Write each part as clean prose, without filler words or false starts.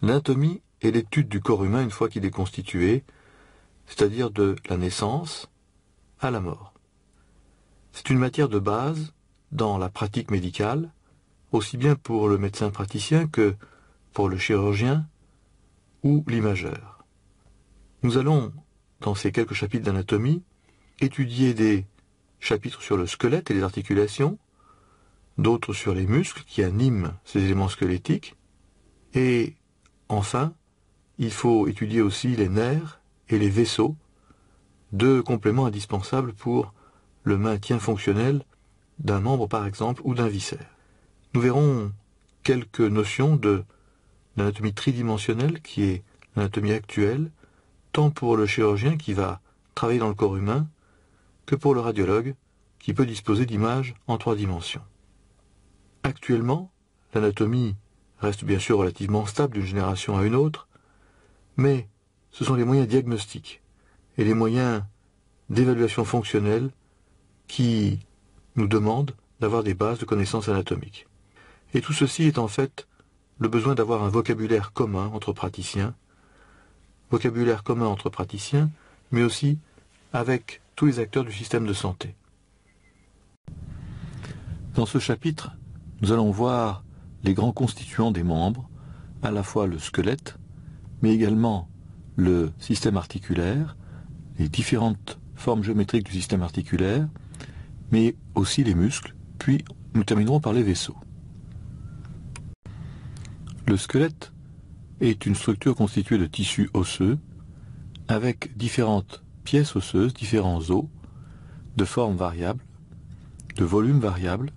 L'anatomie est l'étude du corps humain une fois qu'il est constitué, c'est-à-dire de la naissance à la mort. C'est une matière de base dans la pratique médicale, aussi bien pour le médecin praticien que pour le chirurgien ou l'imageur. Nous allons, dans ces quelques chapitres d'anatomie, étudier des chapitres sur le squelette et les articulations, d'autres sur les muscles qui animent ces éléments squelettiques, et enfin, il faut étudier aussi les nerfs et les vaisseaux, deux compléments indispensables pour le maintien fonctionnel d'un membre par exemple ou d'un viscère. Nous verrons quelques notions de l'anatomie tridimensionnelle qui est l'anatomie actuelle, tant pour le chirurgien qui va travailler dans le corps humain que pour le radiologue qui peut disposer d'images en 3 dimensions. Actuellement, l'anatomie reste bien sûr relativement stable d'une génération à une autre, mais ce sont les moyens diagnostiques et les moyens d'évaluation fonctionnelle qui nous demandent d'avoir des bases de connaissances anatomiques. Et tout ceci est en fait le besoin d'avoir un vocabulaire commun entre praticiens, mais aussi avec tous les acteurs du système de santé. Dans ce chapitre, nous allons voir les grands constituants des membres, à la fois le squelette, mais également le système articulaire, les différentes formes géométriques du système articulaire, mais aussi les muscles, puis nous terminerons par les vaisseaux. Le squelette est une structure constituée de tissus osseux, avec différentes pièces osseuses, différents os, de formes variables, de volumes variables.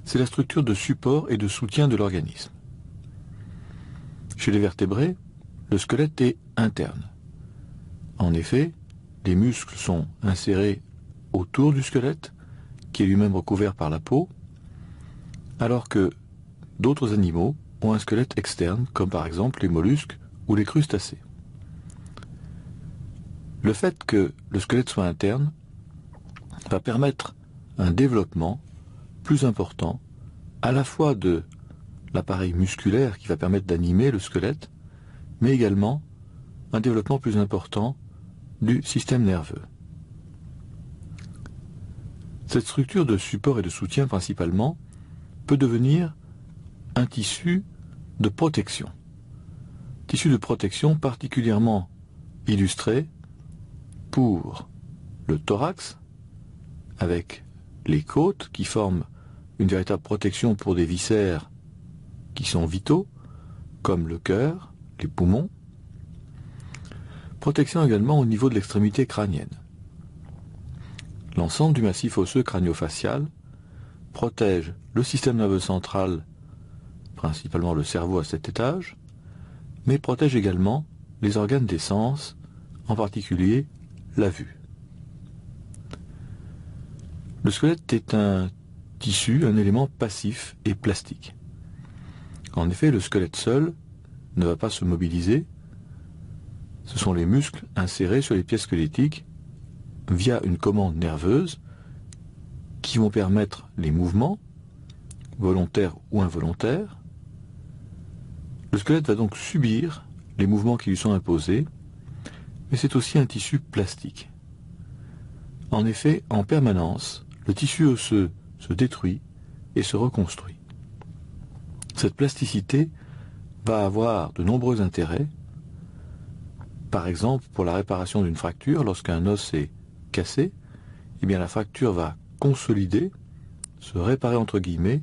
C'est la structure de support et de soutien de l'organisme. Chez les vertébrés, le squelette est interne. En effet, les muscles sont insérés autour du squelette, qui est lui-même recouvert par la peau, alors que d'autres animaux ont un squelette externe, comme par exemple les mollusques ou les crustacés. Le fait que le squelette soit interne va permettre un développement plus important, à la fois de l'appareil musculaire qui va permettre d'animer le squelette, mais également un développement plus important du système nerveux. Cette structure de support et de soutien principalement peut devenir un tissu de protection. Tissu de protection particulièrement illustré pour le thorax, avec les côtes qui forment une véritable protection pour des viscères qui sont vitaux, comme le cœur, les poumons. Protection également au niveau de l'extrémité crânienne. L'ensemble du massif osseux crânio-facial protège le système nerveux central, principalement le cerveau à cet étage, mais protège également les organes des sens, en particulier la vue. Le squelette est un tissu, un élément passif et plastique. En effet, le squelette seul ne va pas se mobiliser. Ce sont les muscles insérés sur les pièces squelettiques via une commande nerveuse qui vont permettre les mouvements, volontaires ou involontaires. Le squelette va donc subir les mouvements qui lui sont imposés, mais c'est aussi un tissu plastique. En effet, en permanence, le tissu osseux se détruit et se reconstruit. Cette plasticité va avoir de nombreux intérêts. Par exemple, pour la réparation d'une fracture, lorsqu'un os est cassé, eh bien la fracture va consolider, se réparer entre guillemets,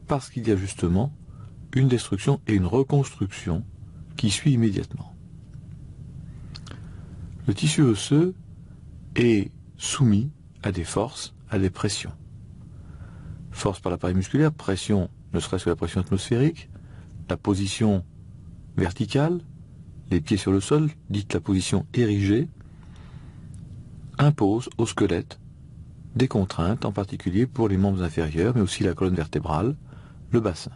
parce qu'il y a justement une destruction et une reconstruction qui suit immédiatement. Le tissu osseux est soumis à des forces, à des pressions. Force par l'appareil musculaire, pression ne serait-ce que la pression atmosphérique, la position verticale, les pieds sur le sol, dite la position érigée, impose au squelette des contraintes, en particulier pour les membres inférieurs, mais aussi la colonne vertébrale, le bassin.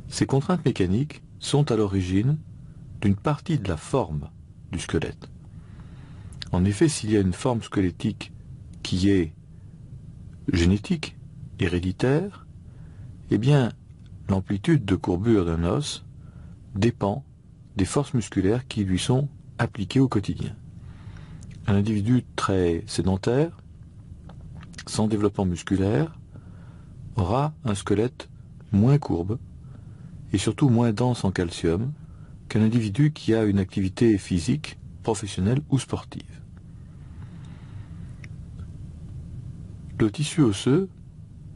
Ces contraintes mécaniques sont à l'origine d'une partie de la forme du squelette. En effet, s'il y a une forme squelettique qui est génétique, héréditaire, eh bien, l'amplitude de courbure d'un os dépend des forces musculaires qui lui sont appliquées au quotidien. Un individu très sédentaire, sans développement musculaire, aura un squelette moins courbe et surtout moins dense en calcium qu'un individu qui a une activité physique, professionnelle ou sportive. Le tissu osseux,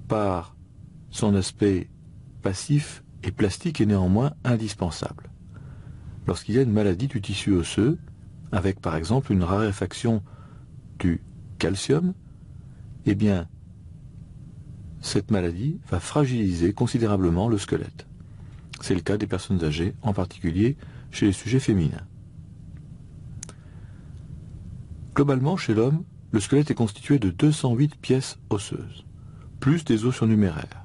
par son aspect passif et plastique, est néanmoins indispensable. Lorsqu'il y a une maladie du tissu osseux, avec par exemple une raréfaction du calcium, eh bien, cette maladie va fragiliser considérablement le squelette. C'est le cas des personnes âgées, en particulier chez les sujets féminins. Globalement, chez l'homme, le squelette est constitué de 208 pièces osseuses, plus des os surnuméraires.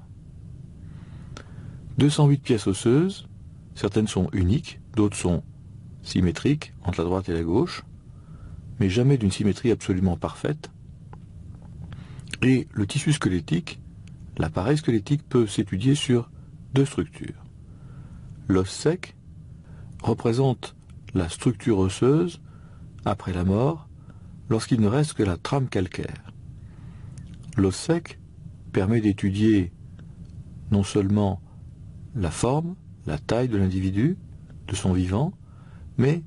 208 pièces osseuses, certaines sont uniques, d'autres sont symétriques entre la droite et la gauche, mais jamais d'une symétrie absolument parfaite. Et le tissu squelettique, l'appareil squelettique peut s'étudier sur deux structures. L'os sec représente la structure osseuse après la mort, lorsqu'il ne reste que la trame calcaire. L'os sec permet d'étudier non seulement la forme, la taille de l'individu, de son vivant, mais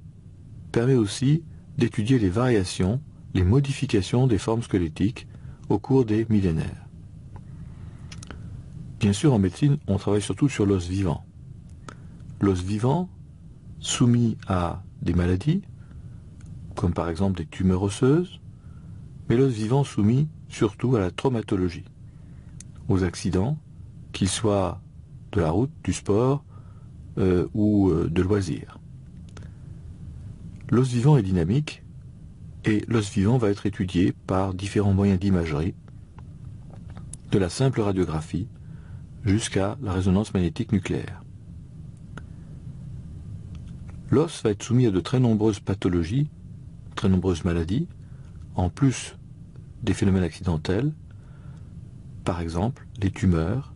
permet aussi d'étudier les variations, les modifications des formes squelettiques au cours des millénaires. Bien sûr, en médecine, on travaille surtout sur l'os vivant. L'os vivant, soumis à des maladies, comme par exemple des tumeurs osseuses, mais l'os vivant soumis surtout à la traumatologie, aux accidents, qu'ils soient de la route, du sport ou de loisirs. L'os vivant est dynamique et l'os vivant va être étudié par différents moyens d'imagerie, de la simple radiographie jusqu'à la résonance magnétique nucléaire. L'os va être soumis à de très nombreuses pathologies, très nombreuses maladies, en plus des phénomènes accidentels, par exemple les tumeurs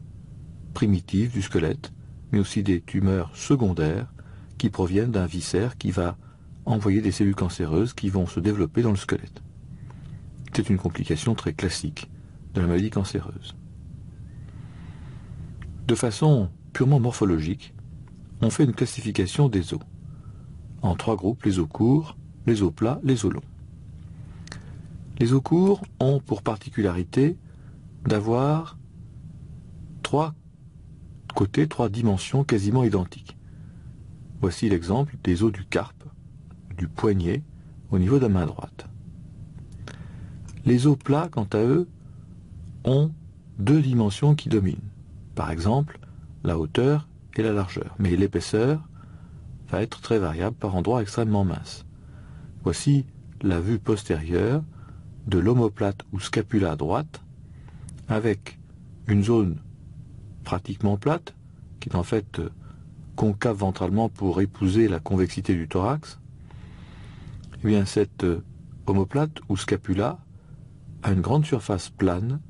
primitives du squelette, mais aussi des tumeurs secondaires qui proviennent d'un viscère qui va envoyer des cellules cancéreuses qui vont se développer dans le squelette. C'est une complication très classique de la maladie cancéreuse. De façon purement morphologique, on fait une classification des os en trois groupes: les os courts, les os plats, les os longs. Les os courts ont pour particularité d'avoir trois côtés, trois dimensions quasiment identiques. Voici l'exemple des os du carpe, du poignet, au niveau de la main droite. Les os plats, quant à eux, ont deux dimensions qui dominent. Par exemple, la hauteur et la largeur. Mais l'épaisseur va être très variable, par endroits extrêmement mince. Voici la vue postérieure de l'omoplate ou scapula à droite, avec une zone pratiquement plate, qui est en fait concave ventralement pour épouser la convexité du thorax. Eh bien, cette omoplate ou scapula a une grande surface plane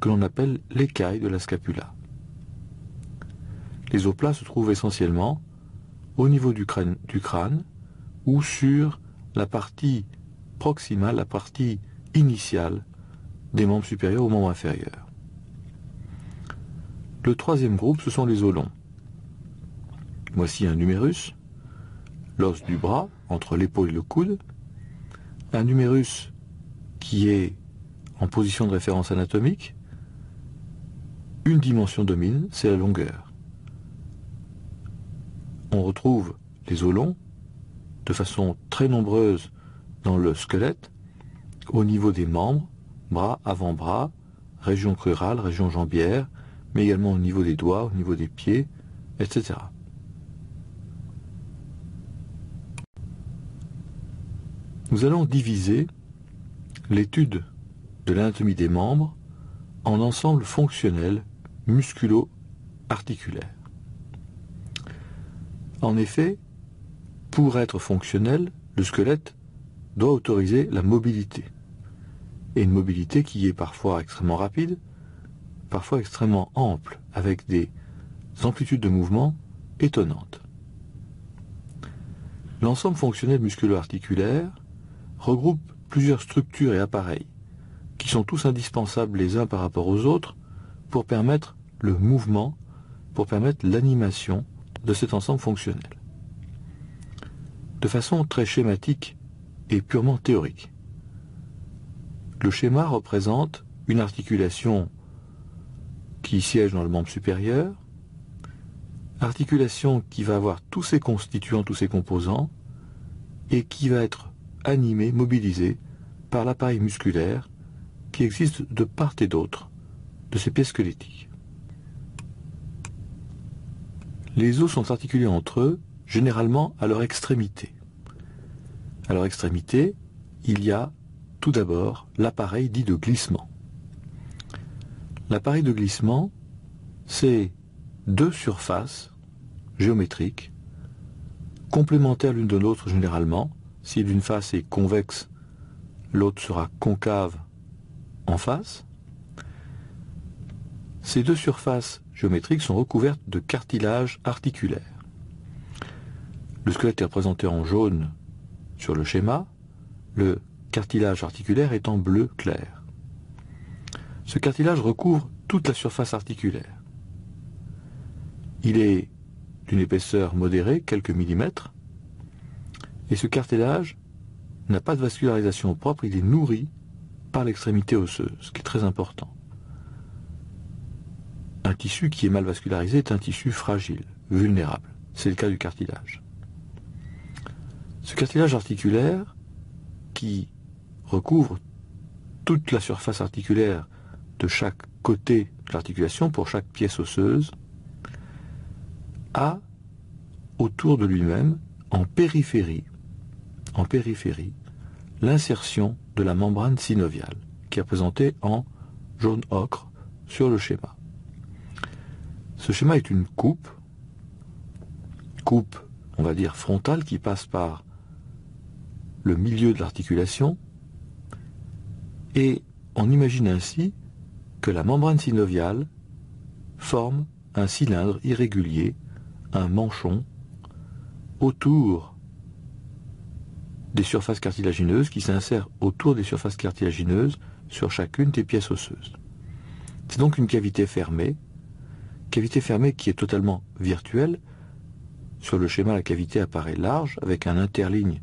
que l'on appelle l'écaille de la scapula. Les os plats se trouvent essentiellement au niveau du crâne ou sur la partie proximale, la partie initiale des membres supérieurs aux membres inférieurs. Le troisième groupe, ce sont les os longs. Voici un numérus, l'os du bras entre l'épaule et le coude, un numérus qui est en position de référence anatomique. Une dimension domine, c'est la longueur. On retrouve les os longs de façon très nombreuse dans le squelette, au niveau des membres, bras, avant-bras, région crurale, région jambière, mais également au niveau des doigts, au niveau des pieds, etc. Nous allons diviser l'étude de l'anatomie des membres en ensemble fonctionnel musculo-articulaire. En effet, pour être fonctionnel, le squelette doit autoriser la mobilité. Et une mobilité qui est parfois extrêmement rapide, parfois extrêmement ample, avec des amplitudes de mouvement étonnantes. L'ensemble fonctionnel musculo-articulaire regroupe plusieurs structures et appareils qui sont tous indispensables les uns par rapport aux autres pour permettre le mouvement, pour permettre l'animation de cet ensemble fonctionnel. De façon très schématique et purement théorique. Le schéma représente une articulation qui siège dans le membre supérieur, articulation qui va avoir tous ses constituants, tous ses composants, et qui va être animée, mobilisée par l'appareil musculaire qui existe de part et d'autre de ces pièces squelettiques. Les os sont articulés entre eux, généralement à leur extrémité. À leur extrémité, il y a tout d'abord l'appareil dit de glissement. L'appareil de glissement, c'est deux surfaces géométriques, complémentaires l'une de l'autre généralement. Si l'une face est convexe, l'autre sera concave en face. Ces deux surfaces géométriques sont recouvertes de cartilage articulaire. Le squelette est représenté en jaune sur le schéma, le cartilage articulaire est en bleu clair. Ce cartilage recouvre toute la surface articulaire. Il est d'une épaisseur modérée, quelques millimètres, et ce cartilage n'a pas de vascularisation propre, il est nourri par l'extrémité osseuse, ce qui est très important. Un tissu qui est mal vascularisé est un tissu fragile, vulnérable. C'est le cas du cartilage. Ce cartilage articulaire, qui recouvre toute la surface articulaire de chaque côté de l'articulation pour chaque pièce osseuse, a autour de lui-même, en périphérie, l'insertion de la membrane synoviale, qui est représentée en jaune ocre sur le schéma. Ce schéma est une coupe, on va dire frontale, qui passe par le milieu de l'articulation, et on imagine ainsi que la membrane synoviale forme un cylindre irrégulier, un manchon, autour des surfaces cartilagineuses qui s'insèrent autour des surfaces cartilagineuses sur chacune des pièces osseuses. C'est donc une cavité fermée qui est totalement virtuelle. Sur le schéma, la cavité apparaît large, avec un interligne,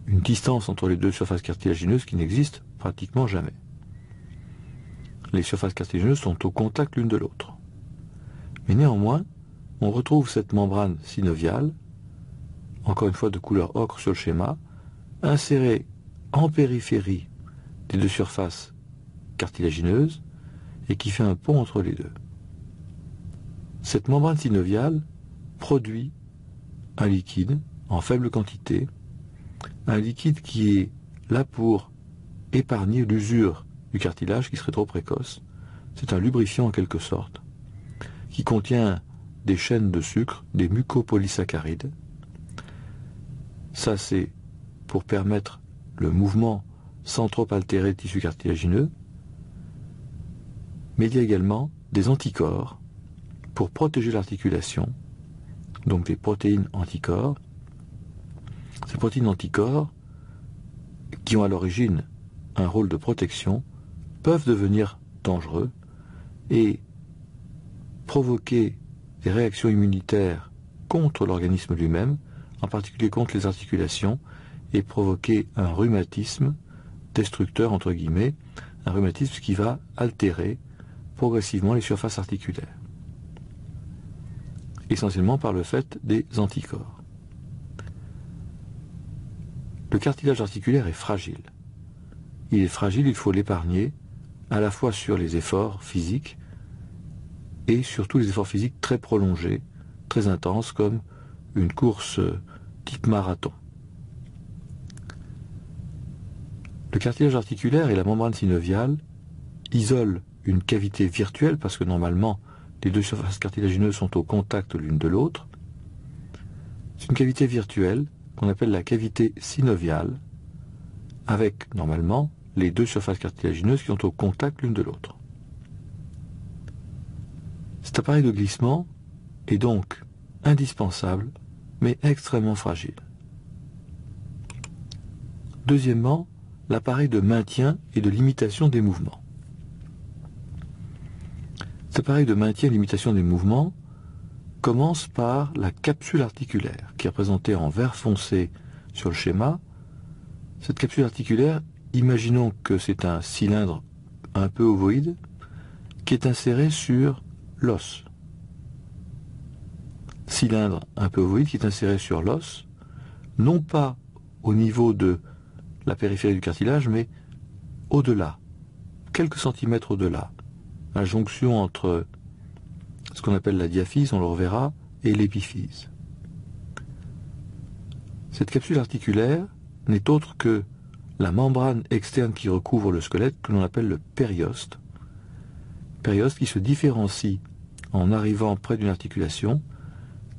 une distance entre les deux surfaces cartilagineuses qui n'existe pratiquement jamais. Les surfaces cartilagineuses sont au contact l'une de l'autre. Mais néanmoins, on retrouve cette membrane synoviale, encore une fois de couleur ocre sur le schéma, insérée en périphérie des deux surfaces cartilagineuses et qui fait un pont entre les deux. Cette membrane synoviale produit un liquide en faible quantité, un liquide qui est là pour épargner l'usure du cartilage qui serait trop précoce. C'est un lubrifiant en quelque sorte, qui contient des chaînes de sucre, des mucopolysaccharides. Ça, c'est pour permettre le mouvement sans trop altérer le tissu cartilagineux. Mais il y a également des anticorps pour protéger l'articulation, donc des protéines anticorps. Ces protéines anticorps, qui ont à l'origine un rôle de protection, peuvent devenir dangereux et provoquer des réactions immunitaires contre l'organisme lui-même, en particulier contre les articulations, et provoquer un rhumatisme destructeur, entre guillemets, un rhumatisme qui va altérer progressivement les surfaces articulaires, essentiellement par le fait des anticorps. Le cartilage articulaire est fragile. Il est fragile, il faut l'épargner, à la fois sur les efforts physiques, et surtout les efforts physiques très prolongés, très intenses, comme une course type marathon. Le cartilage articulaire et la membrane synoviale isolent une cavité virtuelle, parce que normalement, les deux surfaces cartilagineuses sont au contact l'une de l'autre. C'est une cavité virtuelle qu'on appelle la cavité synoviale, avec normalement les deux surfaces cartilagineuses qui sont au contact l'une de l'autre. Cet appareil de glissement est donc indispensable, mais extrêmement fragile. Deuxièmement, l'appareil de maintien et de limitation des mouvements. Cet appareil de maintien et de limitation des mouvements commence par la capsule articulaire, qui est représentée en vert foncé sur le schéma. Cette capsule articulaire, imaginons que c'est un cylindre un peu ovoïde qui est inséré sur l'os. Cylindre un peu ovoïde qui est inséré sur l'os, non pas au niveau de la périphérie du cartilage, mais au-delà, quelques centimètres au-delà, à la jonction entre ce qu'on appelle la diaphyse, on le reverra, et l'épiphyse. Cette capsule articulaire n'est autre que la membrane externe qui recouvre le squelette, que l'on appelle le périoste. Périoste qui se différencie en arrivant près d'une articulation,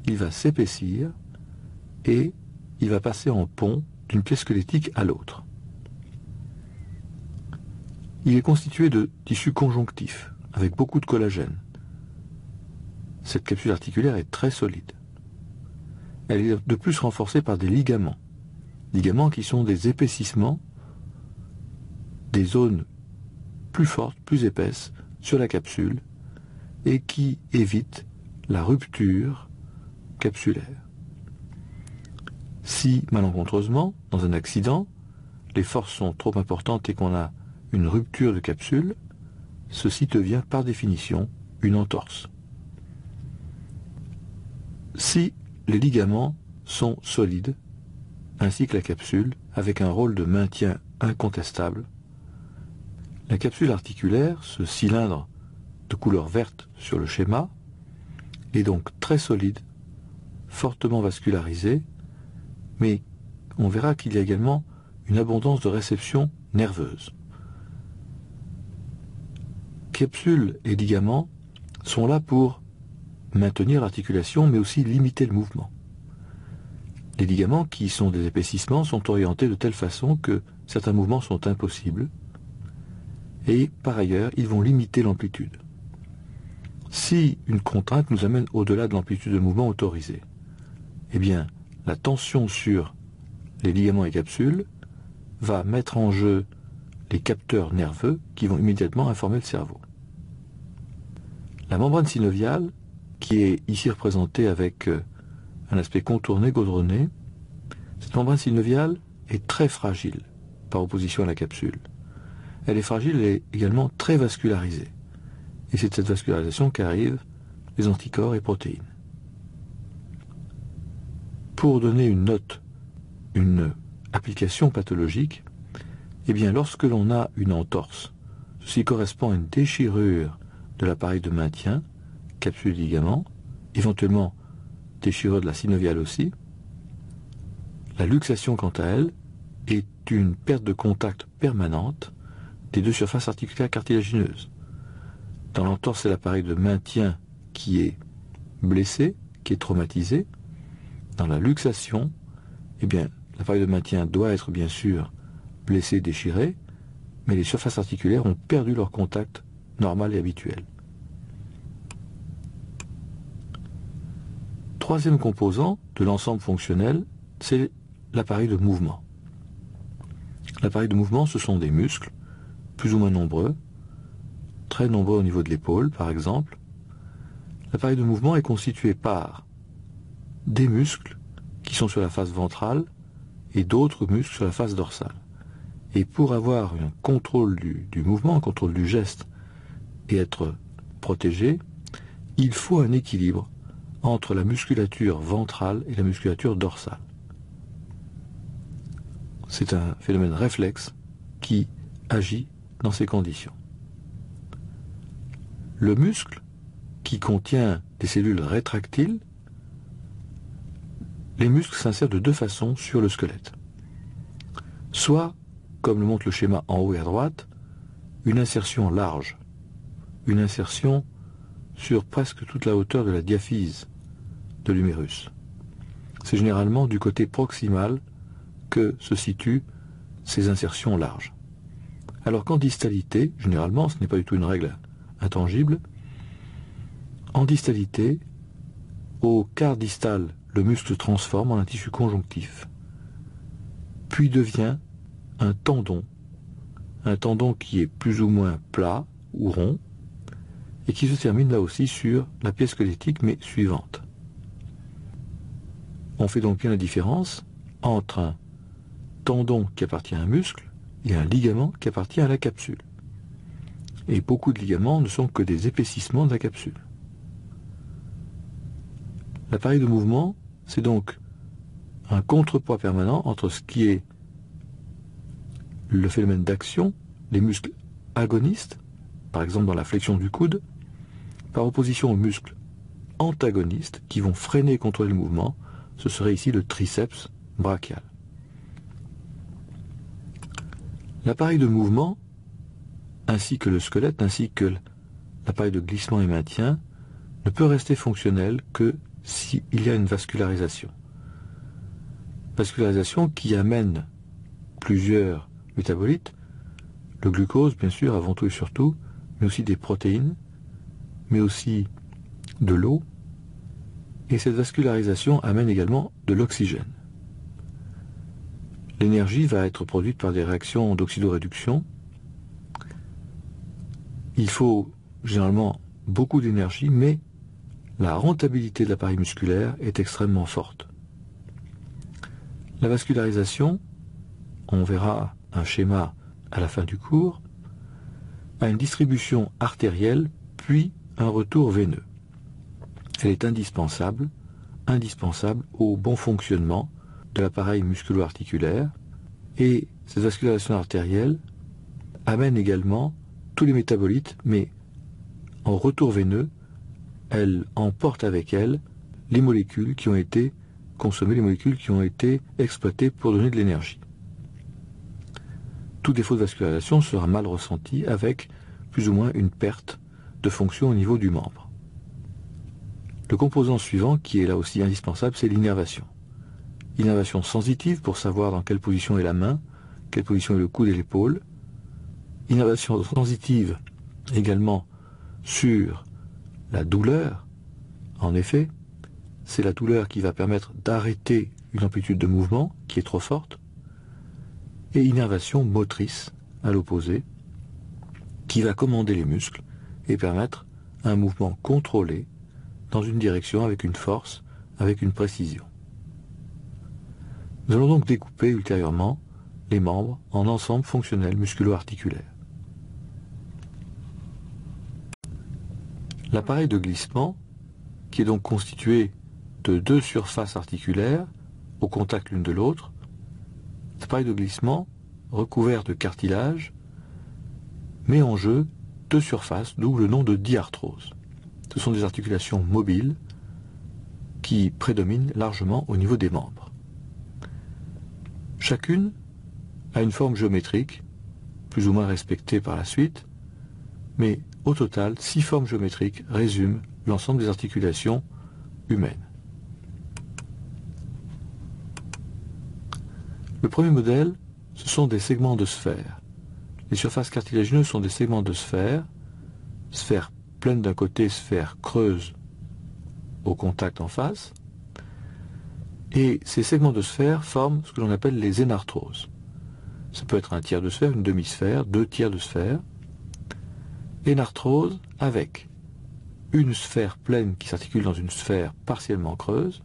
il va s'épaissir et il va passer en pont d'une pièce squelettique à l'autre. Il est constitué de tissu conjonctif, avec beaucoup de collagène. Cette capsule articulaire est très solide. Elle est de plus renforcée par des ligaments. Ligaments qui sont des épaississements des zones plus fortes, plus épaisses sur la capsule et qui évitent la rupture capsulaire. Si, malencontreusement, dans un accident, les forces sont trop importantes et qu'on a une rupture de capsule, ceci devient par définition une entorse. Si les ligaments sont solides, ainsi que la capsule, avec un rôle de maintien incontestable, la capsule articulaire, ce cylindre de couleur verte sur le schéma, est donc très solide, fortement vascularisé, mais on verra qu'il y a également une abondance de réception nerveuse. Capsule et ligaments sont là pour maintenir l'articulation, mais aussi limiter le mouvement. Les ligaments, qui sont des épaississements, sont orientés de telle façon que certains mouvements sont impossibles, et par ailleurs, ils vont limiter l'amplitude. Si une contrainte nous amène au-delà de l'amplitude de mouvement autorisée, eh bien, la tension sur les ligaments et capsules va mettre en jeu les capteurs nerveux qui vont immédiatement informer le cerveau. La membrane synoviale, qui est ici représentée avec un aspect contourné, gaudronné, cette membrane synoviale est très fragile par opposition à la capsule. Elle est fragile et également très vascularisée. Et c'est de cette vascularisation qu'arrivent les anticorps et protéines. Pour donner une note, une application pathologique, eh bien lorsque l'on a une entorse, ceci correspond à une déchirure de l'appareil de maintien, capsule et ligament, éventuellement déchirure de la synoviale aussi. La luxation, quant à elle, est une perte de contact permanente des deux surfaces articulaires cartilagineuses. Dans l'entorse, c'est l'appareil de maintien qui est blessé, qui est traumatisé. Dans la luxation, eh bien, l'appareil de maintien doit être bien sûr blessé, déchiré, mais les surfaces articulaires ont perdu leur contact normal et habituel. Troisième composant de l'ensemble fonctionnel, c'est l'appareil de mouvement. L'appareil de mouvement, ce sont des muscles, plus ou moins nombreux, très nombreux au niveau de l'épaule, par exemple. L'appareil de mouvement est constitué par des muscles qui sont sur la face ventrale et d'autres muscles sur la face dorsale. Et pour avoir un contrôle du mouvement, un contrôle du geste et être protégé, il faut un équilibre entre la musculature ventrale et la musculature dorsale. C'est un phénomène réflexe qui agit dans ces conditions. Le muscle, qui contient des cellules rétractiles, les muscles s'insèrent de deux façons sur le squelette. Soit, comme le montre le schéma en haut et à droite, une insertion large, une insertion sur presque toute la hauteur de la diaphyse de l'humérus. C'est généralement du côté proximal que se situent ces insertions larges. Alors qu'en distalité, généralement, ce n'est pas du tout une règle intangible, en distalité, au quart distal, le muscle se transforme en un tissu conjonctif, puis devient un tendon qui est plus ou moins plat ou rond, et qui se termine là aussi sur la pièce squelettique, mais suivante. On fait donc bien la différence entre un tendon qui appartient à un muscle et un ligament qui appartient à la capsule. Et beaucoup de ligaments ne sont que des épaississements de la capsule. L'appareil de mouvement, c'est donc un contrepoids permanent entre ce qui est le phénomène d'action, les muscles agonistes, par exemple dans la flexion du coude, par opposition aux muscles antagonistes qui vont freiner et contrôler le mouvement. Ce serait ici le triceps brachial. L'appareil de mouvement, ainsi que le squelette, ainsi que l'appareil de glissement et maintien, ne peut rester fonctionnel que s'il y a une vascularisation. Vascularisation qui amène plusieurs métabolites, le glucose bien sûr avant tout et surtout, mais aussi des protéines, mais aussi de l'eau, et cette vascularisation amène également de l'oxygène. L'énergie va être produite par des réactions d'oxydoréduction. Il faut généralement beaucoup d'énergie, mais la rentabilité de l'appareil musculaire est extrêmement forte. La vascularisation, on verra un schéma à la fin du cours, a une distribution artérielle, puis un retour veineux. Elle est indispensable au bon fonctionnement de l'appareil musculo-articulaire, et cette vascularisation artérielle amène également tous les métabolites, mais en retour veineux, elle emporte avec elle les molécules qui ont été consommées, les molécules qui ont été exploitées pour donner de l'énergie. Tout défaut de vascularisation sera mal ressenti avec plus ou moins une perte de fonction au niveau du membre. Le composant suivant, qui est là aussi indispensable, c'est l'innervation. Innervation sensitive pour savoir dans quelle position est la main, quelle position est le coude et l'épaule. Innervation sensitive également sur la douleur. En effet, c'est la douleur qui va permettre d'arrêter une amplitude de mouvement qui est trop forte. Et innervation motrice, à l'opposé, qui va commander les muscles et permettre un mouvement contrôlé dans une direction avec une force, avec une précision. Nous allons donc découper ultérieurement les membres en ensembles fonctionnels musculo-articulaires. L'appareil de glissement, qui est donc constitué de deux surfaces articulaires au contact l'une de l'autre, cet appareil de glissement, recouvert de cartilage, met en jeu deux surfaces, d'où le nom de diarthrose. Ce sont des articulations mobiles qui prédominent largement au niveau des membres. Chacune a une forme géométrique, plus ou moins respectée par la suite, mais au total, 6 formes géométriques résument l'ensemble des articulations humaines. Le premier modèle, ce sont des segments de sphères. Les surfaces cartilagineuses sont des segments de sphères, sphères pleines d'un côté, sphères creuses au contact en face, et ces segments de sphères forment ce que l'on appelle les énarthroses. Ça peut être un tiers de sphère, une demi-sphère, 2 tiers de sphère. Énarthrose avec une sphère pleine qui s'articule dans une sphère partiellement creuse,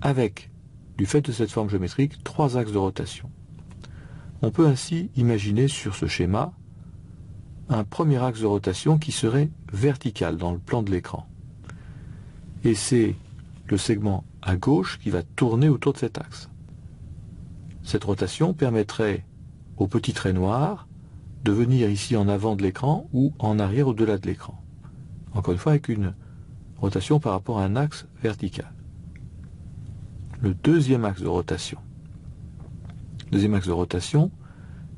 avec, du fait de cette forme géométrique, 3 axes de rotation. On peut ainsi imaginer sur ce schéma un premier axe de rotation qui serait vertical dans le plan de l'écran. Et c'est le segment à gauche qui va tourner autour de cet axe. Cette rotation permettrait au petit trait noir de venir ici en avant de l'écran ou en arrière au-delà de l'écran. Encore une fois avec une rotation par rapport à un axe vertical. Le deuxième axe de rotation.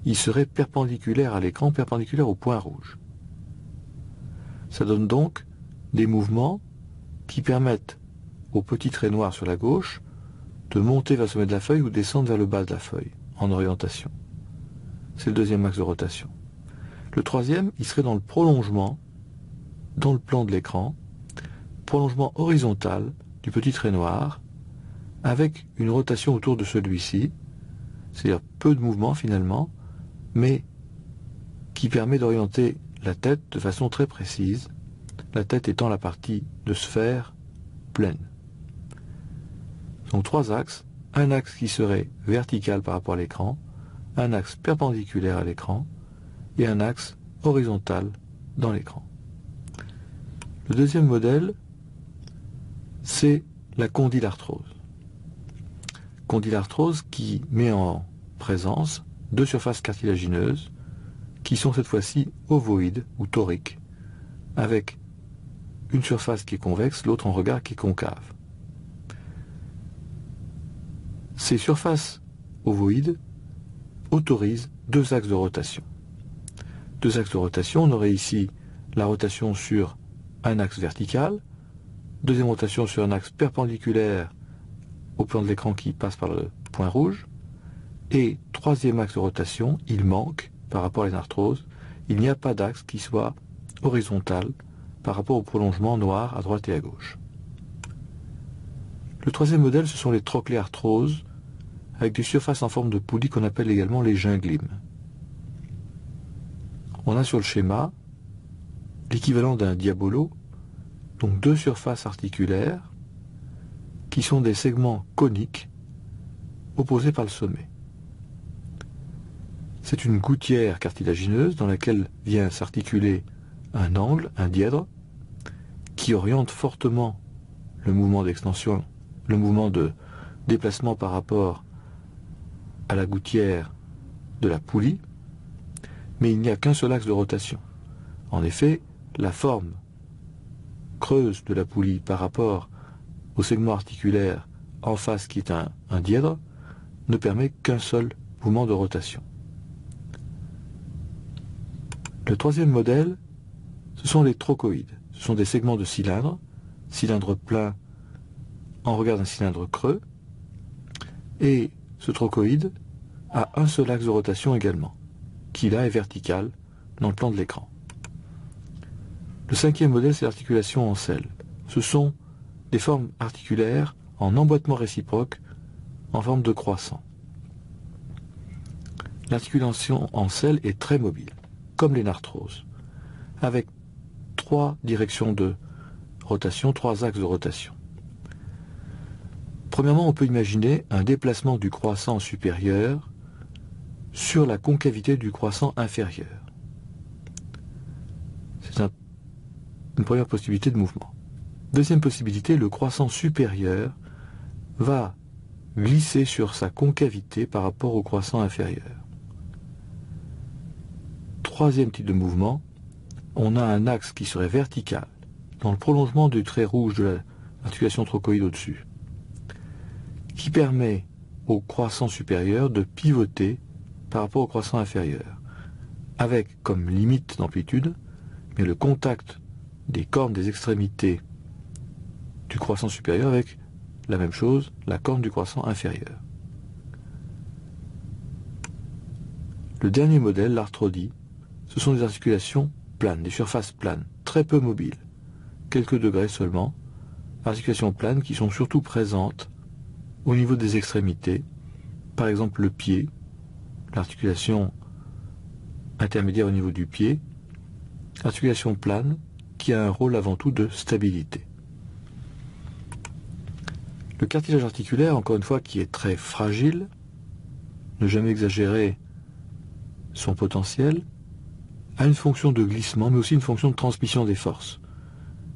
Il serait perpendiculaire à l'écran, perpendiculaire au point rouge. Ça donne donc des mouvements qui permettent au petit trait noir sur la gauche de monter vers le sommet de la feuille ou descendre vers le bas de la feuille, en orientation. C'est le deuxième axe de rotation. Le troisième, il serait dans le prolongement, dans le plan de l'écran, prolongement horizontal du petit trait noir, avec une rotation autour de celui-ci, c'est-à-dire peu de mouvement finalement, mais qui permet d'orienter la tête de façon très précise, la tête étant la partie de sphère pleine. Donc 3 axes, un axe qui serait vertical par rapport à l'écran, un axe perpendiculaire à l'écran et un axe horizontal dans l'écran. Le deuxième modèle, c'est la condylarthrose. Condylarthrose qui met en présence 2 surfaces cartilagineuses qui sont cette fois-ci ovoïdes ou toriques, avec une surface qui est convexe, l'autre en regard qui est concave. Ces surfaces ovoïdes autorisent 2 axes de rotation. 2 axes de rotation, on aurait ici la rotation sur un axe vertical, deuxième rotation sur un axe perpendiculaire au plan de l'écran qui passe par le point rouge, et troisième axe de rotation, il manque par rapport à l'arthrose, il n'y a pas d'axe qui soit horizontal par rapport au prolongement noir à droite et à gauche. Le troisième modèle, ce sont les trochléarthroses, avec des surfaces en forme de poulie qu'on appelle également les gynglimes. On a sur le schéma l'équivalent d'un diabolo, donc 2 surfaces articulaires qui sont des segments coniques opposés par le sommet. C'est une gouttière cartilagineuse dans laquelle vient s'articuler un angle, un dièdre, qui oriente fortement le mouvement d'extension, le mouvement de déplacement par rapport à la gouttière de la poulie, mais il n'y a qu'un seul axe de rotation. En effet, la forme creuse de la poulie par rapport au segment articulaire en face qui est un dièdre ne permet qu'un seul mouvement de rotation. Le troisième modèle, ce sont les trochoïdes. Ce sont des segments de cylindre plein en regard d'un cylindre creux, et ce trochoïde a un seul axe de rotation également, qui là est vertical dans le plan de l'écran. Le cinquième modèle, c'est l'articulation en selle. Ce sont des formes articulaires en emboîtement réciproque en forme de croissant. L'articulation en selle est très mobile, comme les narthroses, avec 3 directions de rotation, 3 axes de rotation. Premièrement, on peut imaginer un déplacement du croissant supérieur sur la concavité du croissant inférieur. C'est une première possibilité de mouvement. Deuxième possibilité, le croissant supérieur va glisser sur sa concavité par rapport au croissant inférieur. Troisième type de mouvement, on a un axe qui serait vertical, dans le prolongement du trait rouge de l'articulation trochoïde au-dessus, qui permet au croissant supérieur de pivoter par rapport au croissant inférieur, avec comme limite d'amplitude, mais le contact des cornes des extrémités du croissant supérieur avec la même chose, la corne du croissant inférieur. Le dernier modèle, l'arthrodie, ce sont des articulations planes, des surfaces planes, très peu mobiles, quelques degrés seulement, articulations planes qui sont surtout présentes au niveau des extrémités, par exemple le pied, l'articulation intermédiaire au niveau du pied, articulation plane qui a un rôle avant tout de stabilité. Le cartilage articulaire, encore une fois, qui est très fragile, ne jamais exagérer son potentiel, a une fonction de glissement, mais aussi une fonction de transmission des forces.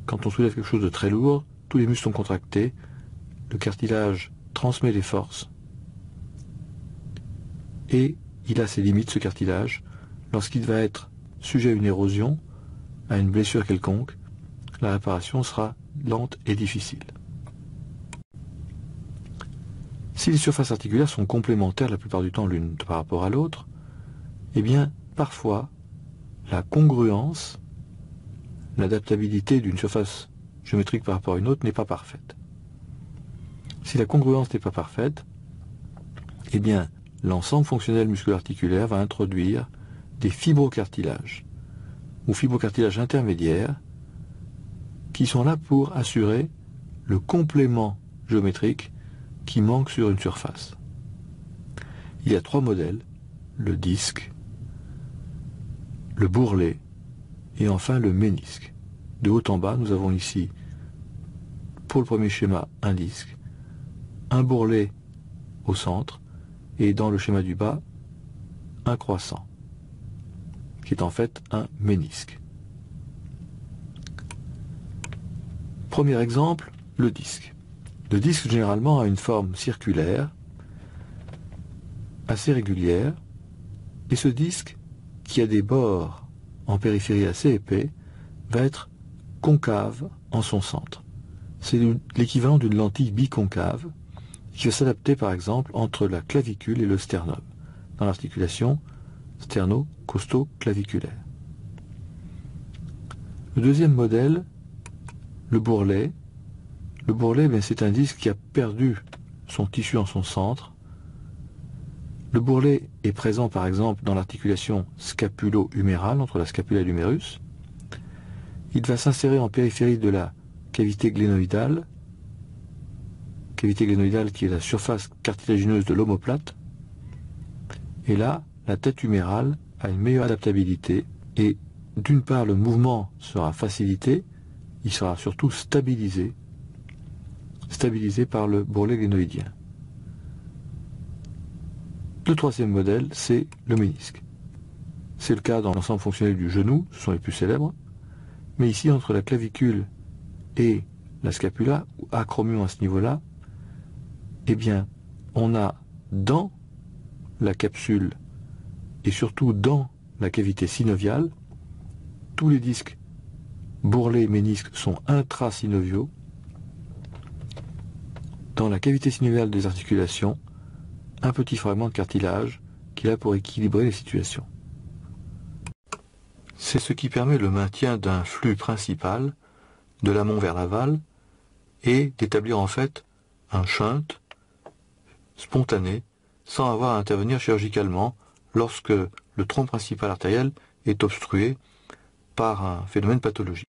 Quand on soulève quelque chose de très lourd, tous les muscles sont contractés, le cartilage transmet les forces, et il a ses limites, ce cartilage. Lorsqu'il va être sujet à une érosion, à une blessure quelconque, la réparation sera lente et difficile. Si les surfaces articulaires sont complémentaires la plupart du temps l'une par rapport à l'autre, eh bien, parfois, la congruence, l'adaptabilité d'une surface géométrique par rapport à une autre n'est pas parfaite. Si la congruence n'est pas parfaite, eh bien, l'ensemble fonctionnel musculo-articulaire va introduire des fibrocartilages ou fibrocartilages intermédiaires qui sont là pour assurer le complément géométrique qui manque sur une surface. il y a 3 modèles, le disque, le bourrelet et enfin le ménisque. De haut en bas, nous avons ici, pour le premier schéma, un disque, un bourrelet au centre et dans le schéma du bas, un croissant, qui est en fait un ménisque. Premier exemple, le disque. Le disque généralement a une forme circulaire, assez régulière, et ce disque, qui a des bords en périphérie assez épais, va être concave en son centre. C'est l'équivalent d'une lentille biconcave qui va s'adapter par exemple entre la clavicule et le sternum, dans l'articulation sterno-costo-claviculaire. Le deuxième modèle, le bourrelet. Le bourrelet, c'est un disque qui a perdu son tissu en son centre. Le bourrelet est présent par exemple dans l'articulation scapulo-humérale, entre la scapula et l'humérus. Il va s'insérer en périphérie de la cavité glénoïdale qui est la surface cartilagineuse de l'omoplate. Et là, la tête humérale a une meilleure adaptabilité et d'une part le mouvement sera facilité, il sera surtout stabilisé par le bourrelet glénoïdien. Le troisième modèle, c'est le ménisque. C'est le cas dans l'ensemble fonctionnel du genou, ce sont les plus célèbres, mais ici entre la clavicule et la scapula, ou acromion à ce niveau-là, eh bien, on a dans la capsule et surtout dans la cavité synoviale, tous les disques bourrelets et ménisques sont intrasynoviaux. Dans la cavité synoviale des articulations, un petit fragment de cartilage qui est là pour équilibrer les situations. C'est ce qui permet le maintien d'un flux principal de l'amont vers l'aval et d'établir en fait un shunt spontané sans avoir à intervenir chirurgicalement lorsque le tronc principal artériel est obstrué par un phénomène pathologique.